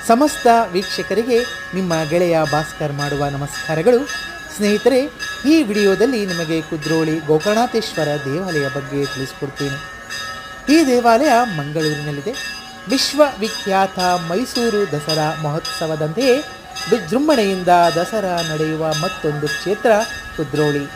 ಸಮಸ್ತ ವೀಕ್ಷಕರಿಗೆ ನಿಮ್ಮ ಗೆಳೆಯ ಭಾಸ್ಕರ್ ಮಾಡುವ ನಮಸ್ಕಾರಗಳು. ಸ್ನೇಹಿತರೆ, ಈ ವಿಡಿಯೋದಲ್ಲಿ ನಿಮಗೆ ಕುದ್ರೋಳಿ ಗೋಕರ್ಣನಾಥೇಶ್ವರ ದೇವಾಲಯ ಬಗ್ಗೆ ತಿಳಿಸ್ಕೊಡ್ತೀನಿ. ಈ ದೇವಾಲಯ ಮಂಗಳೂರಿನಲ್ಲಿದೆ. ವಿಶ್ವವಿಖ್ಯಾತ ಮೈಸೂರು ದಸರಾ ಮಹೋತ್ಸವದಂತೆಯೇ ವಿಜೃಂಭಣೆಯಿಂದ ದಸರಾ ನಡೆಯುವ ಮತ್ತೊಂದು ಕ್ಷೇತ್ರ ಕುದ್ರೋಳಿ.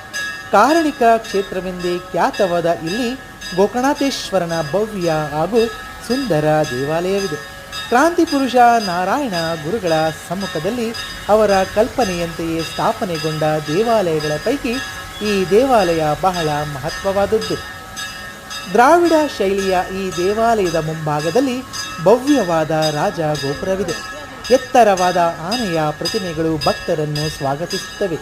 ಕಾರಣಿಕ ಕ್ಷೇತ್ರವೆಂದೇ ಖ್ಯಾತವಾದ ಇಲ್ಲಿ ಗೋಕರ್ಣನಾಥೇಶ್ವರನ ಭವ್ಯ ಹಾಗೂ ಸುಂದರ ದೇವಾಲಯವಿದೆ. ಕ್ರಾಂತಿ ಪುರುಷ ನಾರಾಯಣ ಗುರುಗಳ ಸಮ್ಮುಖದಲ್ಲಿ ಅವರ ಕಲ್ಪನೆಯಂತೆಯೇ ಸ್ಥಾಪನೆಗೊಂಡ ದೇವಾಲಯಗಳ ಪೈಕಿ ಈ ದೇವಾಲಯ ಬಹಳ ಮಹತ್ವವಾದದ್ದು. ದ್ರಾವಿಡ ಶೈಲಿಯ ಈ ದೇವಾಲಯದ ಮುಂಭಾಗದಲ್ಲಿ ಭವ್ಯವಾದ ರಾಜ ಗೋಪುರವಿದೆ. ಎತ್ತರವಾದ ಆನೆಯ ಪ್ರತಿಮೆಗಳು ಭಕ್ತರನ್ನು ಸ್ವಾಗತಿಸುತ್ತವೆ.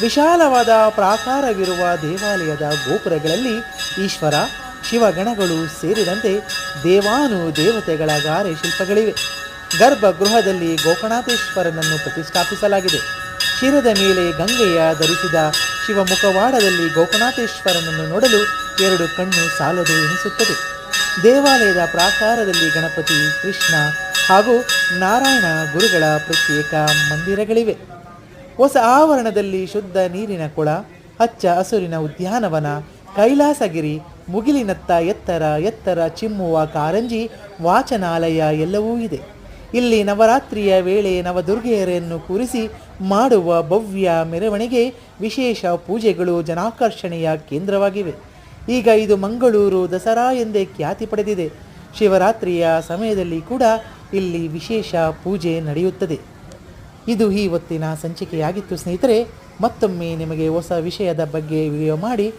ವಿಶಾಲವಾದ ಪ್ರಾಕಾರವಿರುವ ದೇವಾಲಯದ ಗೋಪುರಗಳಲ್ಲಿ ಈಶ್ವರ, ಶಿವಗಣಗಳು ಸೇರಿದಂತೆ ದೇವಾನುದೇವತೆಗಳ ಗಾರೆ ಶಿಲ್ಪಗಳಿವೆ. ಗರ್ಭಗೃಹದಲ್ಲಿ ಗೋಕರ್ಣನಾಥೇಶ್ವರನನ್ನು ಪ್ರತಿಷ್ಠಾಪಿಸಲಾಗಿದೆ. ಶಿರದ ಮೇಲೆ ಗಂಗೆಯ ಧರಿಸಿದ ಶಿವಮುಖವಾಡದಲ್ಲಿ ಗೋಕರ್ಣನಾಥೇಶ್ವರನನ್ನು ನೋಡಲು ಎರಡು ಕಣ್ಣು ಸಾಲದು ಎನಿಸುತ್ತದೆ. ದೇವಾಲಯದ ಪ್ರಾಕಾರದಲ್ಲಿ ಗಣಪತಿ, ಕೃಷ್ಣ ಹಾಗೂ ನಾರಾಯಣ ಗುರುಗಳ ಪ್ರತ್ಯೇಕ ಮಂದಿರಗಳಿವೆ. ಹೊಸ ಆವರಣದಲ್ಲಿ ಶುದ್ಧ ನೀರಿನ ಕೊಳ, ಹಚ್ಚ ಹಸುರಿನ ಉದ್ಯಾನವನ, ಕೈಲಾಸಗಿರಿ, ಮುಗಿಲಿನತ್ತ ಎತ್ತರ ಚಿಮ್ಮುವ ಕಾರಂಜಿ, ವಾಚನಾಲಯ ಎಲ್ಲವೂ ಇದೆ. ಇಲ್ಲಿ ನವರಾತ್ರಿಯ ವೇಳೆ ನವದುರ್ಗೆಯರನ್ನು ಕೂರಿಸಿ ಮಾಡುವ ಭವ್ಯ ಮೆರವಣಿಗೆ, ವಿಶೇಷ ಪೂಜೆಗಳು ಜನಾಕರ್ಷಣೆಯ ಕೇಂದ್ರವಾಗಿವೆ. ಈಗ ಇದು ಮಂಗಳೂರು ದಸರಾ ಎಂದೇ ಖ್ಯಾತಿ ಪಡೆದಿದೆ. ಶಿವರಾತ್ರಿಯ ಸಮಯದಲ್ಲಿ ಕೂಡ ಇಲ್ಲಿ ವಿಶೇಷ ಪೂಜೆ ನಡೆಯುತ್ತದೆ. ಇದು ಈ ಹೊತ್ತಿನ ಸಂಚಿಕೆಯಾಗಿತ್ತು. ಸ್ನೇಹಿತರೆ, ಮತ್ತೊಮ್ಮೆ ನಿಮಗೆ ಹೊಸ ವಿಷಯದ ಬಗ್ಗೆ ವಿಡಿಯೋ ಮಾಡಿ